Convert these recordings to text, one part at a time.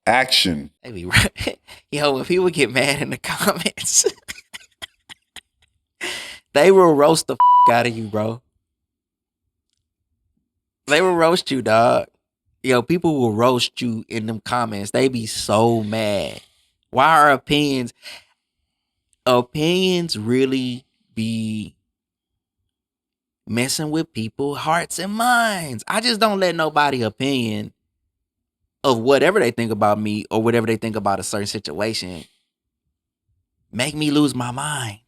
Action. They be yo, when people get mad in the comments, they will roast the out of you, bro. They will roast you, dog. Yo, people will roast you in them comments. They be so mad. Why are opinions really be messing with people's hearts and minds? I just don't let nobody opinion of whatever they think about me or whatever they think about a certain situation make me lose my mind.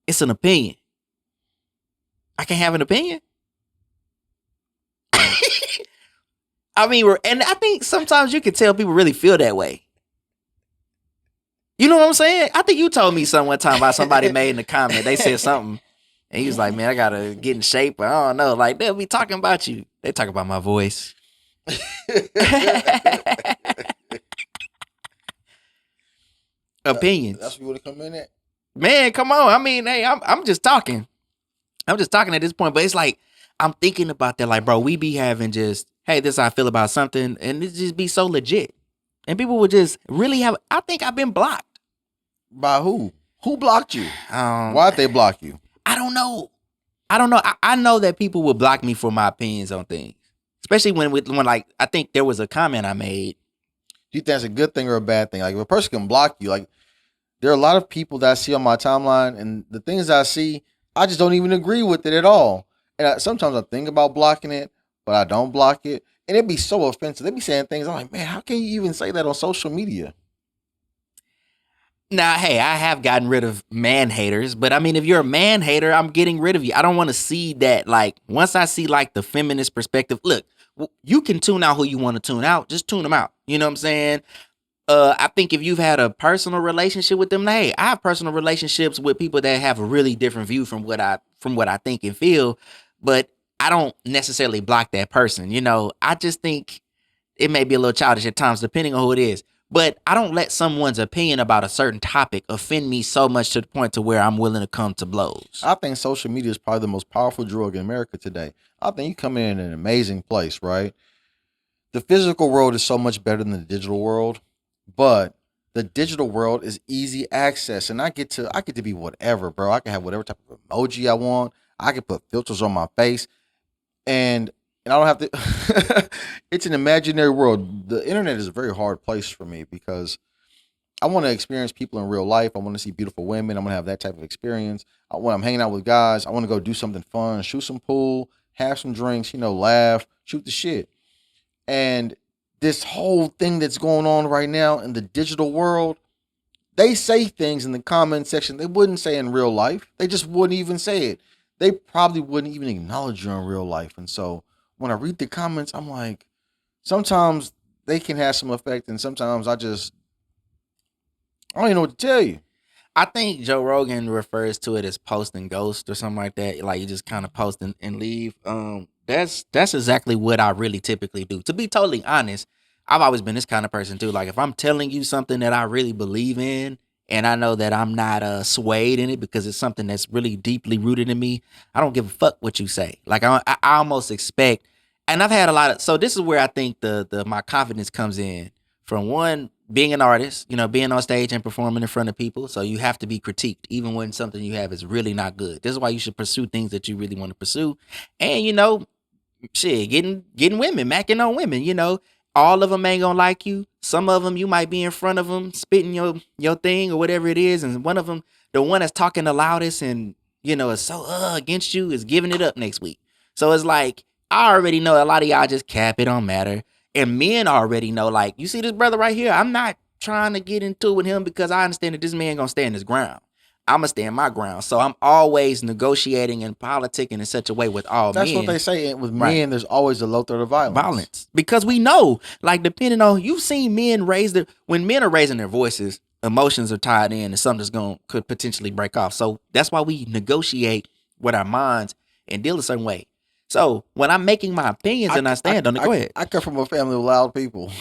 It's an opinion. I can't have an opinion. I mean, and I think sometimes you can tell people really feel that way. You know what I'm saying? I think you told me something one time about somebody made in the comment. They said something, and he was like, "Man, I gotta get in shape." I don't know. Like they'll be talking about you. They talk about my voice. Opinions. That's what you want to come in at. Man, come on. I mean, hey, I'm just talking. I'm just talking at this point, but it's like I'm thinking about that. Like, bro, we be having just, hey, this is how I feel about something, and it just be so legit, and people would just really have. I think I've been blocked. By who? Who blocked you? Why'd they block you? I don't know. I know that people would block me for my opinions on things, especially when like I think there was a comment I made. Do you think that's a good thing or a bad thing? Like if a person can block you, like there are a lot of people that I see on my timeline, and the things I see, I just don't even agree with it at all. And sometimes I think about blocking it, but I don't block it, and it'd be so offensive. They'd be saying things I'm like, man, how can you even say that on social media? Now, hey, I have gotten rid of man haters, but I mean, if you're a man hater, I'm getting rid of you. I don't want to see that. Like, once I see like the feminist perspective, look, you can tune out who you want to tune out. Just tune them out. You know what I'm saying? I think if you've had a personal relationship with them, hey, I have personal relationships with people that have a really different view from what I think and feel, but I don't necessarily block that person. You know, I just think it may be a little childish at times, depending on who it is. But I don't let someone's opinion about a certain topic offend me so much to the point to where I'm willing to come to blows. I think social media is probably the most powerful drug in America today. I think you come in an amazing place, right? The physical world is so much better than the digital world, but the digital world is easy access, and I get to be whatever, bro. I can have whatever type of emoji I want. I can put filters on my face, and I don't have to. It's an imaginary world. The internet is a very hard place for me because I want to experience people in real life. I want to see beautiful women. I want to have that type of experience. When I'm hanging out with guys, I want to go do something fun, shoot some pool, have some drinks, laugh, shoot the shit. And this whole thing that's going on right now in the digital world, they say things in the comment section they wouldn't say in real life. They just wouldn't even say it. They probably wouldn't even acknowledge you in real life. And so when I read the comments, I'm like, sometimes they can have some effect, and sometimes I don't even know what to tell you. I think Joe Rogan refers to it as post and ghost or something like that. Like you just kind of post and leave. That's exactly what I really typically do. To be totally honest, I've always been this kind of person too. Like if I'm telling you something that I really believe in, and I know that I'm not swayed in it because it's something that's really deeply rooted in me, I don't give a fuck what you say. Like I almost expect, and I've had a lot of. So this is where I think the my confidence comes in from one being an artist, being on stage and performing in front of people. So you have to be critiqued, even when something you have is really not good. This is why you should pursue things that you really want to pursue, and shit, getting women, macking on women, all of them ain't gonna like you. Some of them you might be in front of them spitting your thing or whatever it is, and one of them, the one that's talking the loudest and is so against you, is giving it up next week. So it's like I already know a lot of y'all just cap, it don't matter, and men already know. Like, you see this brother right here, I'm not trying to get into it with him because I understand that this man gonna stand his ground. I'm gonna stand my ground. So I'm always negotiating and politicking in such a way with all That's men. what they say. With men, Right. There's always a low threat of violence. Because we know, like, depending on, you've seen men when men are raising their voices, emotions are tied in and something's could potentially break off. So that's why we negotiate with our minds and deal a certain way. So when I'm making my opinions and I stand on it, go ahead. I come from a family of loud people.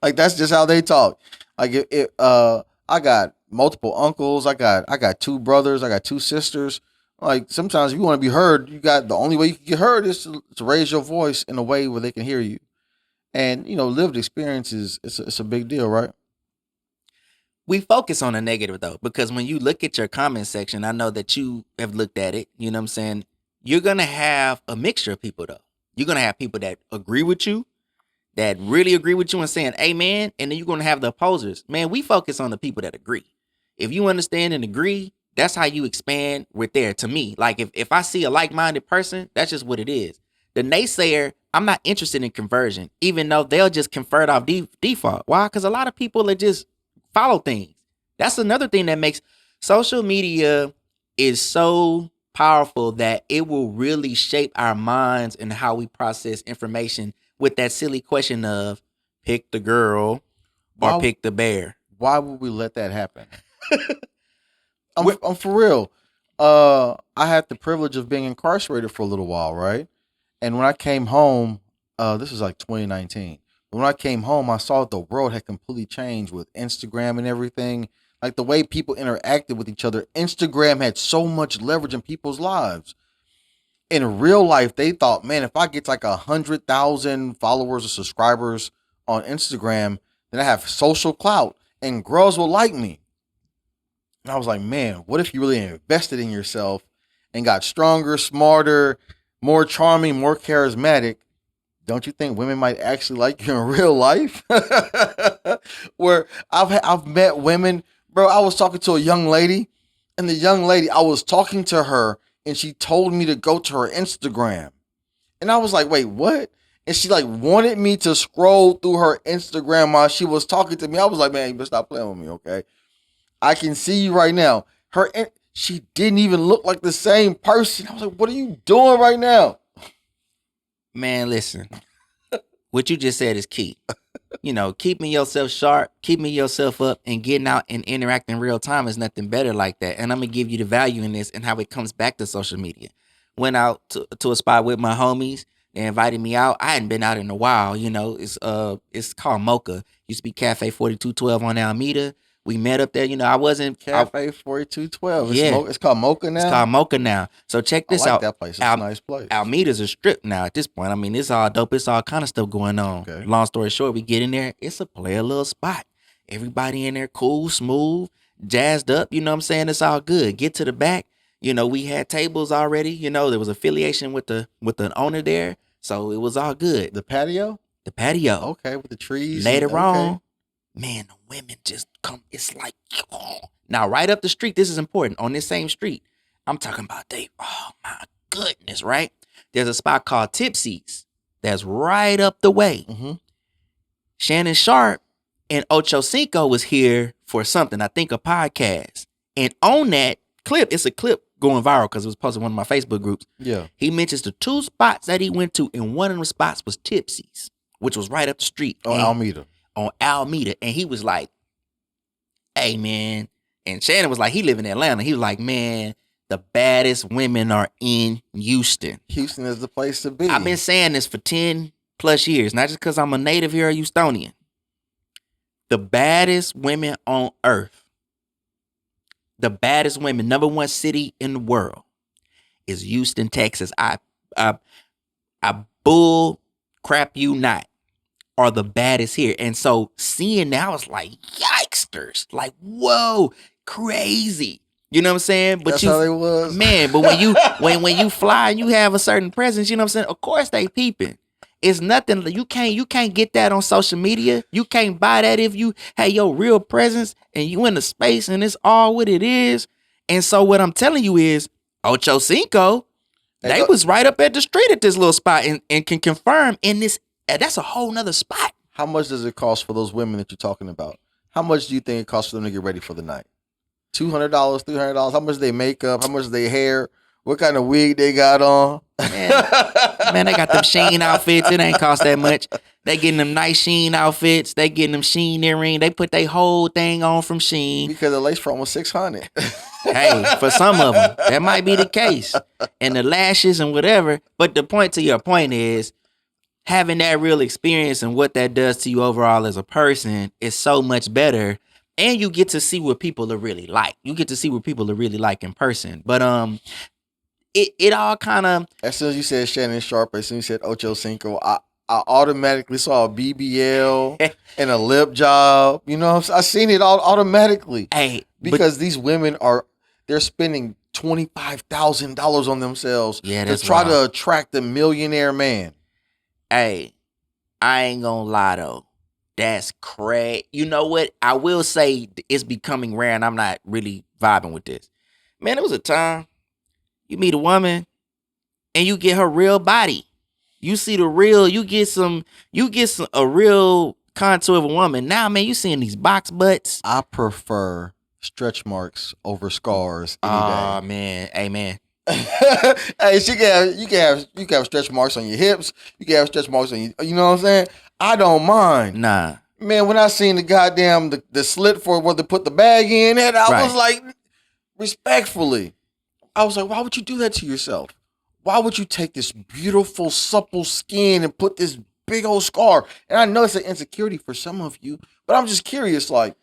Like that's just how they talk. Like I got multiple uncles. I got two brothers. I got two sisters. Like sometimes if you want to be heard, the only way you can get heard is to raise your voice in a way where they can hear you. And lived experience it's a big deal, right? We focus on the negative though, because when you look at your comment section, I know that you have looked at it, you know what I'm saying? You're gonna have a mixture of people though. You're gonna have people that agree with you, that really agree with you and saying amen, and then you're gonna have the opposers. Man, we focus on the people that agree. If you understand and agree, that's how you expand with there to me. Like if I see a like-minded person, that's just what it is. The naysayer, I'm not interested in conversion, even though they'll just convert off default. Why? Because a lot of people are just follow things. That's another thing that makes social media is so powerful that it will really shape our minds and how we process information with that silly question of pick the girl or Why pick the bear. why would we let that happen? I'm We're- I'm for real. I had the privilege of being incarcerated for a little while, right? And when I came home, this was like 2019. When I came home, I saw that the world had completely changed with Instagram and everything. Like the way people interacted with each other, Instagram had so much leverage in people's lives. In real life, they thought, man, if I get like 100,000 followers or subscribers on Instagram, then I have social clout and girls will like me. And I was like, man, what if you really invested in yourself and got stronger, smarter, more charming, more charismatic? Don't you think women might actually like you in real life? Where I've met women, bro. I was talking to a young lady, and the young lady, I was talking to her, and she told me to go to her Instagram, and I was like, wait, what? And she like wanted me to scroll through her Instagram while she was talking to me. I was like, man, you better stop playing with me, okay? I can see you right now. She didn't even look like the same person. I was like, what are you doing right now? Man, listen, what you just said is key. Keeping yourself sharp, keeping yourself up, and getting out and interacting in real time is nothing better like that. And I'm gonna give you the value in this and how it comes back to social media. Went out to a spot with my homies. They invited me out. I hadn't been out in a while. It's called Mocha. Used to be Cafe 4212 on Alameda. We met up there. I wasn't Cafe 4212. yeah. It's called Mocha It's now. called Mocha now. So check I this like out. that place. It's a nice place. Almeda's a strip now at this point. I mean, it's all dope. It's all kind of stuff going on. Okay. Long story short, we get in there. It's a player little spot. Everybody in there cool, smooth, jazzed up. You know what I'm saying? It's all good. Get to the back. We had tables already. There was affiliation with the owner there. So it was all good. The patio? The patio. Okay, with the trees. Later okay. on, man, the women just come. It's like, now right up the street. This is important. On this same street, I'm talking about oh my goodness, right? There's a spot called Tipsy's that's right up the way. Mm-hmm. Shannon Sharp and Ocho Cinco was here for something, I think a podcast. And on that clip, it's a clip going viral because it was posted on one of my Facebook groups. Yeah. He mentions the two spots that he went to, and one of the spots was Tipsy's, which was right up the street. On Alameda. On Alameda. And he was like, hey, man. And Shannon was like, he live in Atlanta. He was like, man, the baddest women are in Houston. Houston is the place to be. I've been saying this for 10 plus years, not just because I'm a native here or Houstonian. The baddest women on earth, the baddest women, number one city in the world is Houston, Texas. I bull crap you not, are the baddest here. And so seeing now, it's like, yikesters. Like, whoa, crazy. You know what I'm saying? But that's how they was. Man, but when you fly and you have a certain presence, you know what I'm saying? Of course they peeping. It's nothing. You can't get that on social media. You can't buy that if you have your real presence and you in the space and it's all what it is. And so what I'm telling you is Ocho Cinco, they was right up at the street at this little spot and can confirm in this. That's a whole nother spot. How much does it cost for those women that you're talking about? How much do you think it costs for them to get ready for the night? $200, $300? How much they makeup? How much they hair? What kind of wig they got on? Man, they got them Sheen outfits. It ain't cost that much. They getting them nice Sheen outfits. They getting them Sheen earring. They put their whole thing on from Sheen. Because the lace front was $600. Hey, for some of them, that might be the case. And the lashes and whatever. But the point to your point is, having that real experience and what that does to you overall as a person is so much better. And you get to see what people are really like. You get to see what people are really like in person. But it all kind of, as soon as you said Shannon Sharp, as soon as you said Ocho Cinco, I automatically saw a BBL and a lip job. You know, I seen it all automatically. Hey, because these women they're spending $25,000 on themselves to that's try wild. to attract a millionaire man. Hey, I ain't gonna lie though. That's crazy. You know what? I will say it's becoming rare, and I'm not really vibing with this. Man, there was a time you meet a woman and you get her real body. You see the real. You get a real contour of a woman. Now, man, you seeing these box butts. I prefer stretch marks over scars any day. Oh man, hey man. Hey, you can have stretch marks on your hips. You can have stretch marks on you know what I'm saying? I don't mind. Nah. Man, when I seen the goddamn the slit for where to put the bag in, and I was like, respectfully, I was like, why would you do that to yourself? Why would you take this beautiful, supple skin and put this big old scar? And I know it's an insecurity for some of you, but I'm just curious, like,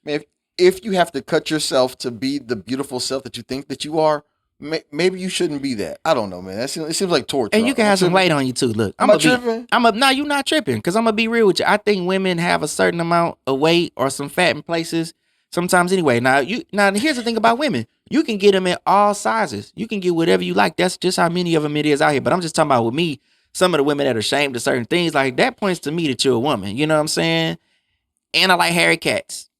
man, if you have to cut yourself to be the beautiful self that you think that you are, maybe you shouldn't be that. I don't know, man. It seems like torture. And you can have some weight on you too. Look, I'm tripping. No, you're not tripping. Because I'm gonna be real with you. I think women have a certain amount of weight or some fat in places sometimes. Anyway, now here's the thing about women. You can get them in all sizes. You can get whatever you like. That's just how many of them it is out here. But I'm just talking about with me. Some of the women that are ashamed of certain things, like that points to me that you're a woman. You know what I'm saying? And I like hairy cats.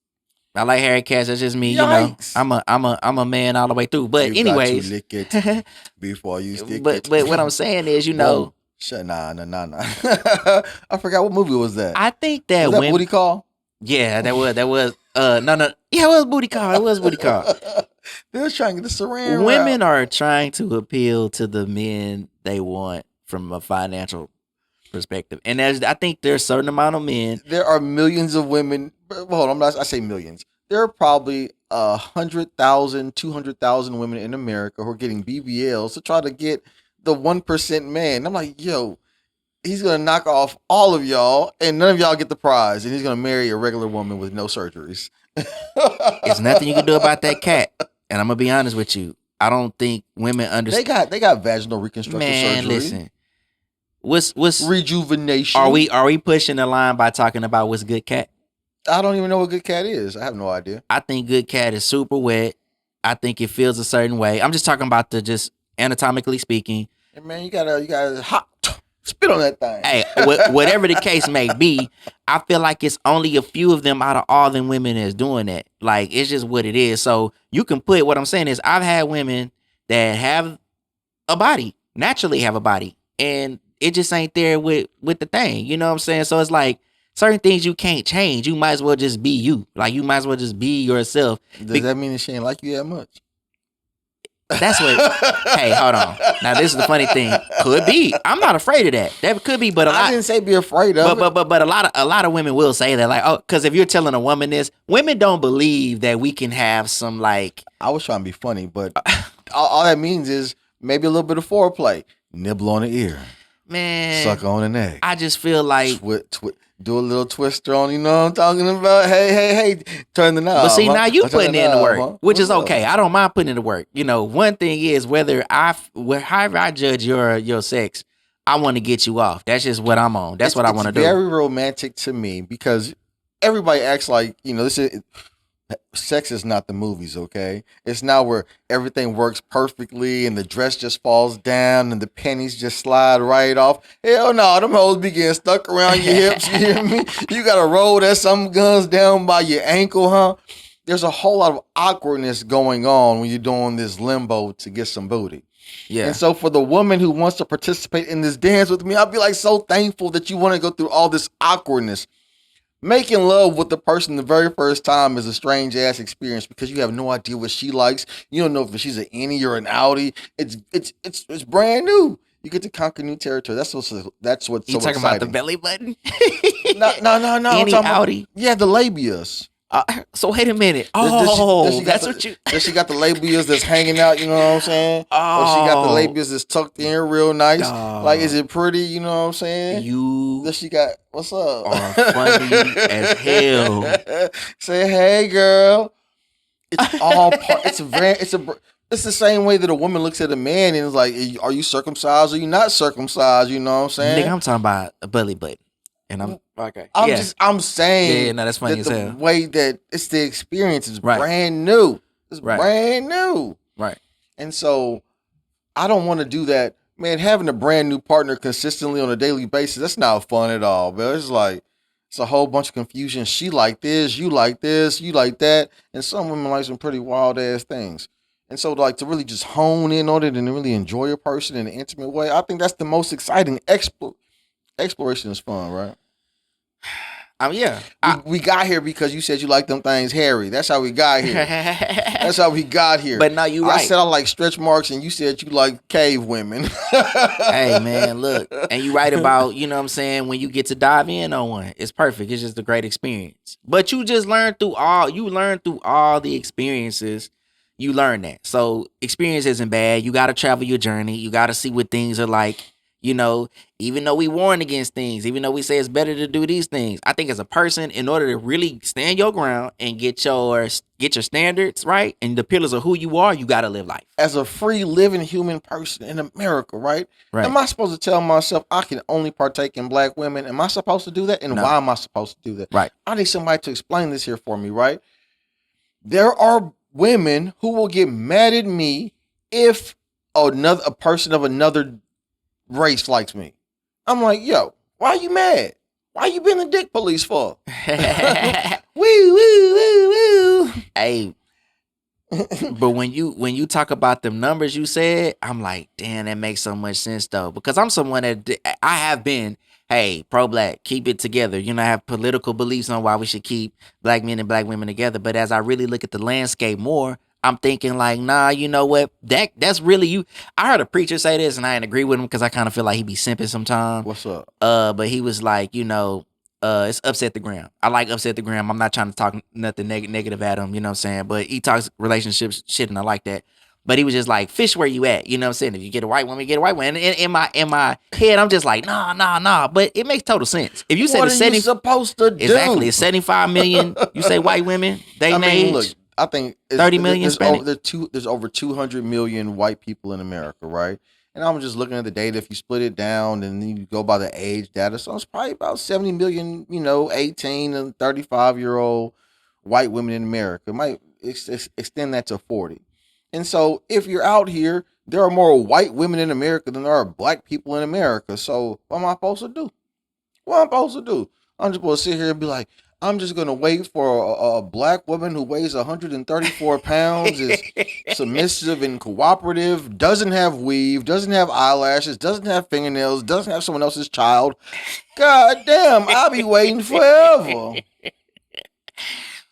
That's just me. Yikes. You know, I'm a man all the way through. But you anyways, got to lick it before you stick but what I'm saying is, you know, nah. I forgot what movie was that. I think that was that Booty Call? Yeah, that was no. Yeah, it was Booty Call. It was Booty Call. They was trying to get the saran Women are trying to appeal to the men they want from a financial perspective, and I think there's a certain amount of men. There are millions of women. Hold on, I say millions. There are probably 100,000, 200,000 women in America who are getting BBLs to try to get the 1% man. I'm like, yo, he's gonna knock off all of y'all, and none of y'all get the prize, and he's gonna marry a regular woman with no surgeries. There's nothing you can do about that cat, and I'm gonna be honest with you. I don't think women understand. They got vaginal reconstructive surgery. Man, listen. What's rejuvenation? Are we pushing the line by talking about what's good cat? I don't even know what good cat is. I have no idea. I think good cat is super wet. I think it feels a certain way. I'm just talking about the just anatomically speaking. Hey man, you gotta hot spit on that thing. Hey, whatever the case may be, I feel like it's only a few of them out of all them women that's doing that. Like, it's just what it is. So you can put, what I'm saying is, I've had women that have a body, naturally have a body, and it just ain't there with the thing. You know what I'm saying? So it's like, certain things you can't change. You might as well just be you. Like, you might as well just be yourself. Does that mean that she ain't like you that much? That's what. Hey, hold on. Now, this is the funny thing. Could be. I'm not afraid of that. That could be, but I didn't say be afraid of it. But a lot of women will say that, like, oh, because if you're telling a woman this, women don't believe that we can have some, like. I was trying to be funny, but all that means is maybe a little bit of foreplay. Nibble on the ear. Man. Suck on the neck. I just feel like. Do a little twister on, you know what I'm talking about? Hey, turn the knob. But see, now you putting in the work, which is What's okay. up? I don't mind putting in the work. You know, one thing is however I judge your sex, I want to get you off. That's just what I'm on. That's what I want to do. It's very romantic to me because everybody acts like, you know, sex is not the movies, okay? It's not where everything works perfectly and the dress just falls down and the panties just slide right off. Hell no, them hoes be getting stuck around your hips, you hear me? You gotta roll that some guns down by your ankle, huh? There's a whole lot of awkwardness going on when you're doing this limbo to get some booty. Yeah. And so for the woman who wants to participate in this dance with me, I'll be like so thankful that you want to go through all this awkwardness. Making love with the person the very first time is a strange ass experience because you have no idea what she likes. You don't know if she's an innie or an outie. It's brand new. You get to conquer new territory. That's what's so You talking exciting. about the belly button? No. Innie, outie? Yeah, the labias. So wait a minute. That's what you. Does she got the labias that's hanging out? You know what I'm saying? Oh, or she got the labias that's tucked in real nice. Dog. Like, is it pretty? You know what I'm saying? You Does she got? What's up? are funny as hell. Say, hey, girl. It's all part. It's the same way that a woman looks at a man and is like, "Are you circumcised? Or are you not circumcised?" You know what I'm Nigga, saying? I'm talking about a belly button. And I'm okay. I'm Yeah. just, I'm Yeah, saying no, that's funny that as the hell. way that it's the experience is Right. brand new. It's Right. brand new. Right. And so I don't want to do that. Man, having a brand new partner consistently on a daily basis, that's not fun at all, man. It's like, it's a whole bunch of confusion. She like this, you like this, you like that. And some women like some pretty wild ass things. And so, like, to really just hone in on it and really enjoy a person in an intimate way, I think that's the most exciting. Exploration is fun, right? Yeah. We got here because you said you like them things hairy. That's how we got here. That's how we got here. But no, you right. I said I like stretch marks, and you said you like cave women. Hey man, look, and you right about, you know what I'm saying, when you get to dive in on one, it's perfect. It's just a great experience. But you just learn through all the experiences. You learn that. So experience isn't bad. You got to travel your journey. You got to see what things are like. You know, even though we warn against things, even though we say it's better to do these things, I think as a person, in order to really stand your ground and get your standards right and the pillars of who you are, you got to live life. As a free living human person in America, right? Right. Am I supposed to tell myself I can only partake in black women? Am I supposed to do that? And why am I supposed to do that? Right. I need somebody to explain this here for me, right? There are women who will get mad at me if a person of another race likes me. I'm like, yo, why you mad? Why you been the dick police for? Woo, woo, woo, woo. Hey, but when you talk about them numbers you said, I'm like, damn, that makes so much sense though. Because I'm someone that I have been, hey, pro-black, keep it together. You know, I have political beliefs on why we should keep black men and black women together. But as I really look at the landscape more, I'm thinking like, nah, you know what? That's really you. I heard a preacher say this, and I didn't agree with him because I kind of feel like he be simping sometimes. What's up? But he was like, you know, it's Upset the Gram. I like Upset the Gram. I'm not trying to talk nothing negative at him, you know what I'm saying? But he talks relationships shit, and I like that. But he was just like, fish where you at, you know what I'm saying? If you get a white woman, get a white woman. And in my head, I'm just like, nah. But it makes total sense. If you say what the are you supposed to do? Exactly, it's 75 million. You say white women, dating age. Look, I think 30 million there's over 200 million white people in America, right? And I'm just looking at the data. If you split it down and then you go by the age data, so it's probably about 70 million, 18 and 35-year-old white women in America. It might extend that to 40. And so if you're out here, there are more white women in America than there are black people in America. So what am I supposed to do? What am I supposed to do? I'm just supposed to sit here and be like, I'm just going to wait for a black woman who weighs 134 pounds, is submissive and cooperative, doesn't have weave, doesn't have eyelashes, doesn't have fingernails, doesn't have someone else's child. God damn, I'll be waiting forever.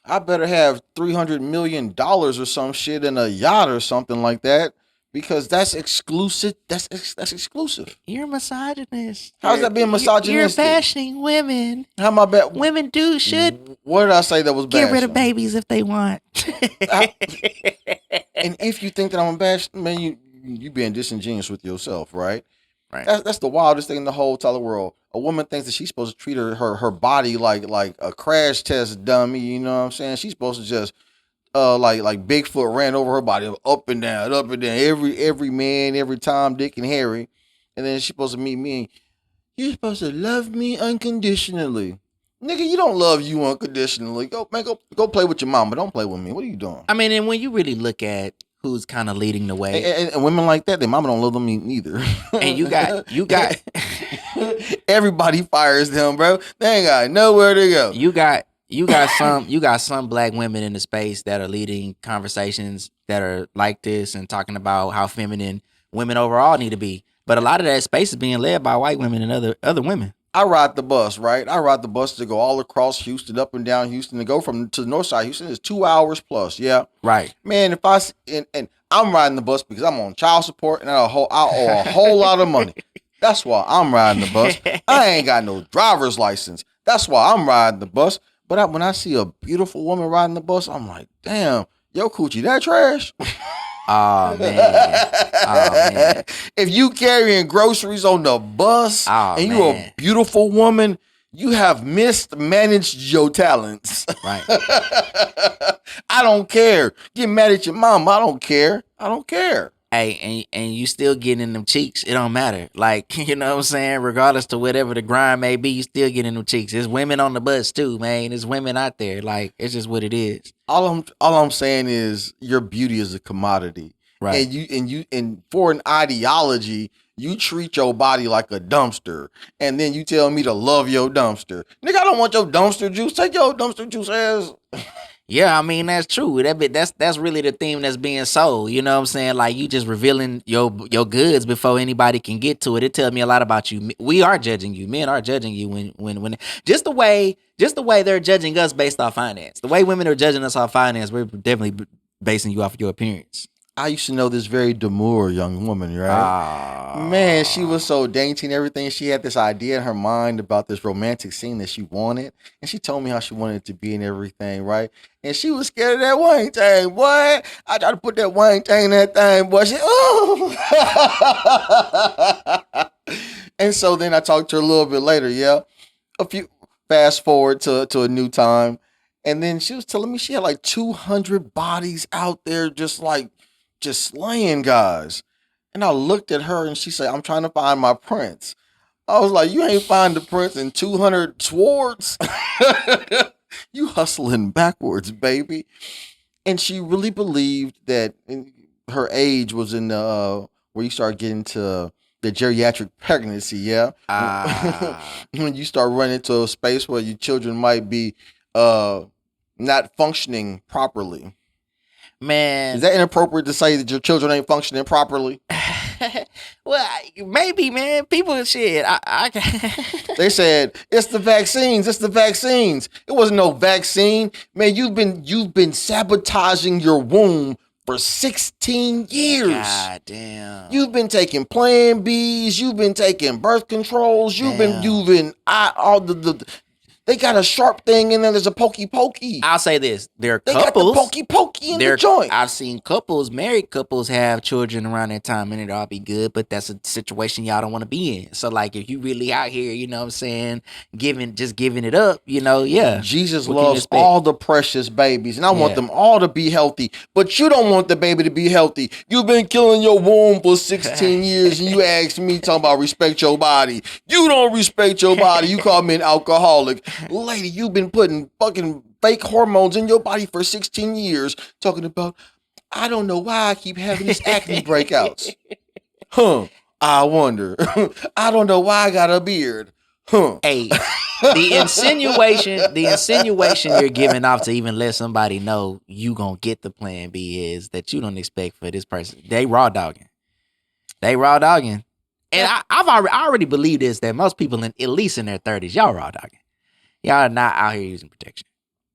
I better have $300 million or some shit in a yacht or something like that. Because that's exclusive. That's exclusive. You're misogynist. How's that being misogynistic? You're bashing women. How am I bad? Women should. What did I say that was bashing? Get rid of babies if they want. And if you think that I'm a bash, man, you being disingenuous with yourself, right? Right. That's the wildest thing in the whole entire world. A woman thinks that she's supposed to treat her body like a crash test dummy. You know what I'm saying? She's supposed to just like Bigfoot ran over her body up and down, every man, every Tom, Dick, and Harry, and then she's supposed to meet me. You're supposed to love me unconditionally, nigga. You don't love you unconditionally. Go play with your mama. Don't play with me. What are you doing? I mean, and when you really look at who's kind of leading the way, and women like that, their mama don't love them neither. And you got everybody fires them, bro. They ain't got nowhere to go. You got some black women in the space that are leading conversations that are like this and talking about how feminine women overall need to be. But a lot of that space is being led by white women and other women. I ride the bus, right? I ride the bus to go all across Houston, up and down Houston, to go to the north side. Houston is 2 hours plus. Yeah, right. Man, if and I'm riding the bus because I'm on child support and I owe a whole lot of money. That's why I'm riding the bus. I ain't got no driver's license. That's why I'm riding the bus. But when I see a beautiful woman riding the bus, I'm like, damn, yo, coochie, that trash? Oh, man. If you carrying groceries on the bus and you're a beautiful woman, you have mismanaged your talents. Right. I don't care. Get mad at your mom. I don't care. I don't care. Hey, and you still getting them cheeks. It don't matter. Like, you know what I'm saying? Regardless to whatever the grind may be, you still getting them cheeks. There's women on the bus too, man. There's women out there. Like, it's just what it is. All I'm saying is your beauty is a commodity. Right. And for an ideology, you treat your body like a dumpster, and then you tell me to love your dumpster. Nigga, I don't want your dumpster juice. Take your dumpster juice ass. Yeah, I mean that's true. That's really the theme that's being sold. You know what I'm saying? Like you just revealing your goods before anybody can get to it. It tells me a lot about you. We are judging you. Men are judging you when just the way they're judging us based off finance. The way women are judging us off finance, we're definitely basing you off of your appearance. I used to know this very demure young woman, right? Man, she was so dainty and everything. She had this idea in her mind about this romantic scene that she wanted. And she told me how she wanted it to be and everything, right? And she was scared of that wang thing, boy. I tried to put that wang thing in that thing, boy. She, oh. And so then I talked to her a little bit later, yeah. Fast forward to a new time. And then she was telling me she had like 200 bodies out there just slaying guys. And I looked at her and she said, I'm trying to find my prince. I was like, you ain't find the prince in 200 swords. You hustling backwards, baby. And she really believed that her age was in the where you start getting to the geriatric pregnancy, yeah. When you start running into a space where your children might be not functioning properly. Man, is that inappropriate to say that your children ain't functioning properly? Well, maybe, man. People shit. They said it's the vaccines. It's the vaccines. It wasn't no vaccine, man. You've been sabotaging your womb for 16 years. God damn. You've been taking Plan Bs. You've been taking birth controls. You've been all the. They got a sharp thing in there. There's a pokey. I'll say this: there are They couples. got the pokey in the joint. I've seen married couples, have children around that time, and it all be good. But that's a situation y'all don't want to be in. So, like, if you really out here, you know what I'm saying, giving it up, you know, yeah. Jesus loves all the precious babies, and I want them all to be healthy. But you don't want the baby to be healthy. You've been killing your womb for 16 years, and you asked me talking about respect your body. You don't respect your body. You call me an alcoholic. Lady, you've been putting fucking fake hormones in your body for 16 years, talking about, I don't know why I keep having these acne breakouts. I wonder. I don't know why I got a beard. Hey, the insinuation you're giving off to even let somebody know you gonna get the Plan B is that you don't expect for this person. They raw dogging. And I already believe this, that most people at least in their 30s, y'all raw dogging. Y'all are not out here using protection.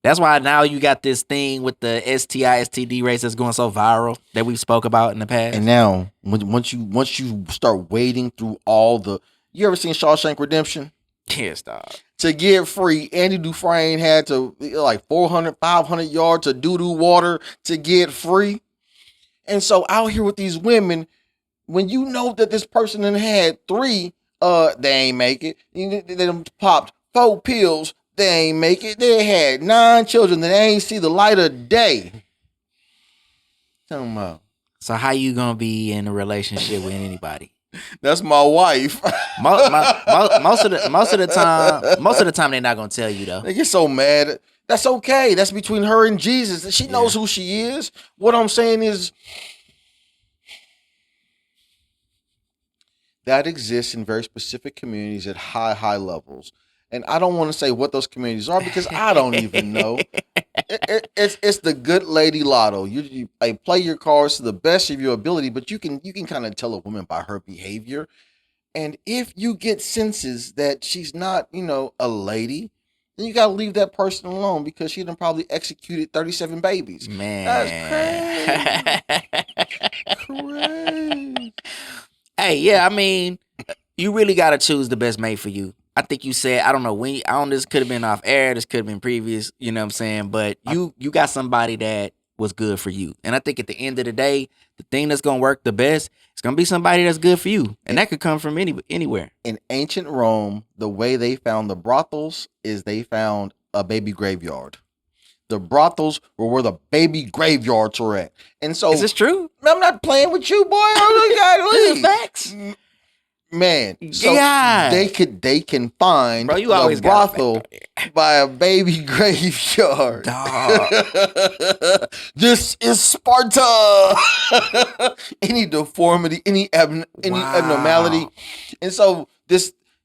That's why now you got this thing with the STI, STD rates that's going so viral that we've spoke about in the past. And now, once you start wading through all the, you ever seen Shawshank Redemption? Yeah, stop. To get free, Andy Dufresne had to like 400, 500 yards of doo-doo water to get free. And so out here with these women, when you know that this person had 3, they ain't make it. They popped 4 pills. They ain't make it. They had 9 children that ain't see the light of day. Tell them about. So how you gonna be in a relationship with anybody? That's my wife. Most of the time they're not gonna tell you though. They get so mad. That's okay. That's between her and Jesus. She knows who she is. What I'm saying is that exists in very specific communities at high levels. And I don't want to say what those communities are because I don't even know. It's the good lady lotto. You play your cards to the best of your ability, but you can kind of tell a woman by her behavior. And if you get senses that she's not, a lady, then you gotta leave that person alone because she done probably executed 37 babies. Man, that's crazy. Hey, yeah, I mean, you really gotta choose the best mate for you. I think you said, I don't know when, this could have been off air, this could have been previous, you know what I'm saying? But you got somebody that was good for you. And I think at the end of the day, the thing that's going to work the best, it's going to be somebody that's good for you. And that could come from anywhere. In ancient Rome, the way they found the brothels is they found a baby graveyard. The brothels were where the baby graveyards were at. And so Is this true? I'm not playing with you, boy. This is facts. Man, so Yeah. they can find Bro, you always the got a brothel fact. by a baby graveyard. Dog. This is Sparta. Any deformity, any abnormality, and so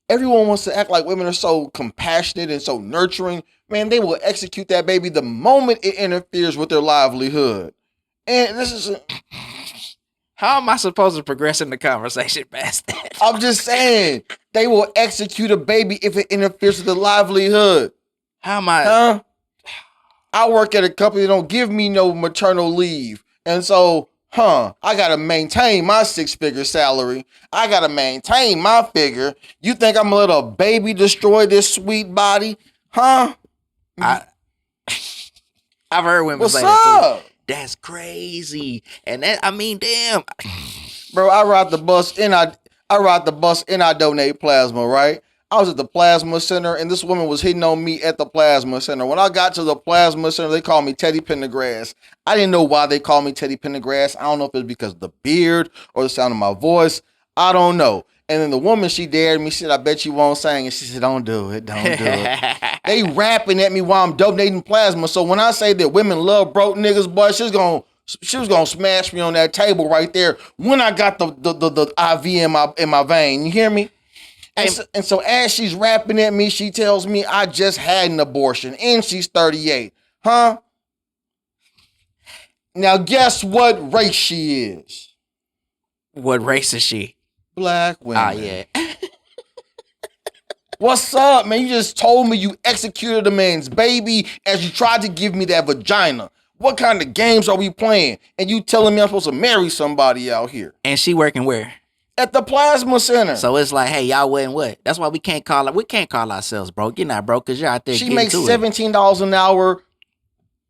everyone wants to act like women are so compassionate and so nurturing. Man, they will execute that baby the moment it interferes with their livelihood. And this is. How am I supposed to progress in the conversation past that? I'm just saying, they will execute a baby if it interferes with the livelihood. How am I? Huh? I work at a company that don't give me no maternal leave. And so, I got to maintain my 6-figure salary. I got to maintain my figure. You think I'm going to let a baby destroy this sweet body? Huh? I've heard women What's say that up? too. That's crazy. And that, I mean, damn. Bro, I ride the bus and I donate plasma, right? I was at the plasma center and this woman was hitting on me at the plasma center. When I got to the plasma center, they called me Teddy Pendergrass. I didn't know why they called me Teddy Pendergrass. I don't know if it was because of the beard or the sound of my voice. I don't know. And then the woman, she dared me. She said, I bet you won't sing. And she said, don't do it. Don't do it. They rapping at me while I'm donating plasma. So when I say that women love broke niggas, boy, she was gonna smash me on that table right there when I got the IV in my vein. You hear me? And so as she's rapping at me, she tells me I just had an abortion and she's 38. Huh? Now guess what race she is? What race is she? Black women. Ah, yeah. What's up, man? You just told me you executed a man's baby as you tried to give me that vagina. What kind of games are we playing? And you telling me I'm supposed to marry somebody out here? And she working where? At the plasma center. So it's like, hey, y'all wasn't what? That's why we can't call ourselves broke. You're not broke because you're out there. She makes $17 an hour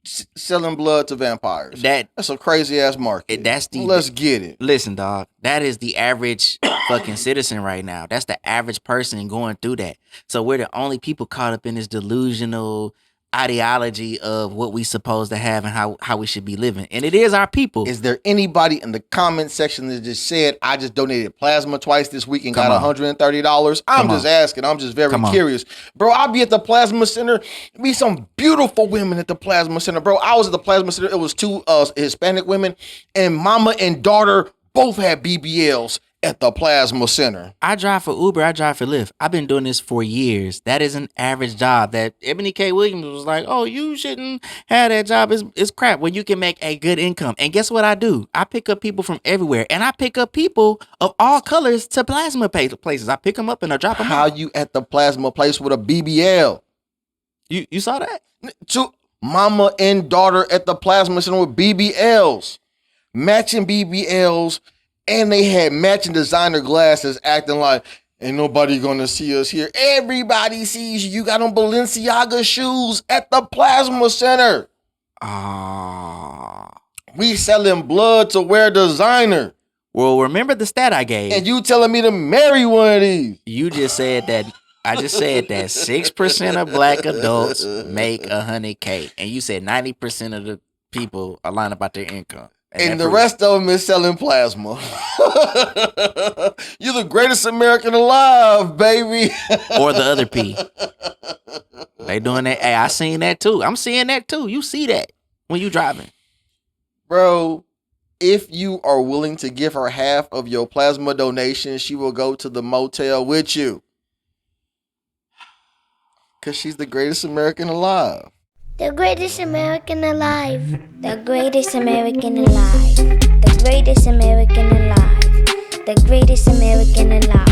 selling blood to vampires. That's a crazy ass market. Let's get it. Listen, dog. That is the average fucking citizen right now. That's the average person going through that. So we're the only people caught up in this delusional ideology of what we supposed to have and how we should be living. And it is our people. Is there anybody in the comment section that just said, I just donated plasma twice this week and got $130? I'm just asking. I'm just very curious. Bro, I'll be at the plasma center. Be some beautiful women at the plasma center. Bro, I was at the plasma center. It was 2 Hispanic women and mama and daughter both had BBLs at the plasma center. I drive for Uber. I drive for Lyft. I've been doing this for years. That is an average job that Ebony K. Williams was like, oh, you shouldn't have that job. It's crap when you can make a good income. And guess what I do? I pick up people from everywhere. And I pick up people of all colors to plasma places. I pick them up and I drop them How off. you at the plasma place with a BBL? You saw that? 2 mama and daughter at the plasma center with BBLs. Matching BBLs. And they had matching designer glasses acting like, ain't nobody gonna see us here. Everybody sees you. You got on Balenciaga shoes at the plasma center. We selling blood to wear designer. Well, remember the stat I gave. And you telling me to marry one of these. You just said that. I just said that 6% of black adults make $100K. And you said 90% of the people are lying about their income. And the rest of them is selling plasma. You're the greatest American alive, baby. Or the other P. They doing that. Hey, I seen that too. I'm seeing that too. You see that when you driving. Bro, if you are willing to give her half of your plasma donation, she will go to the motel with you. Because she's the greatest American alive. The greatest American alive. The greatest American alive. The greatest American alive. The greatest American alive.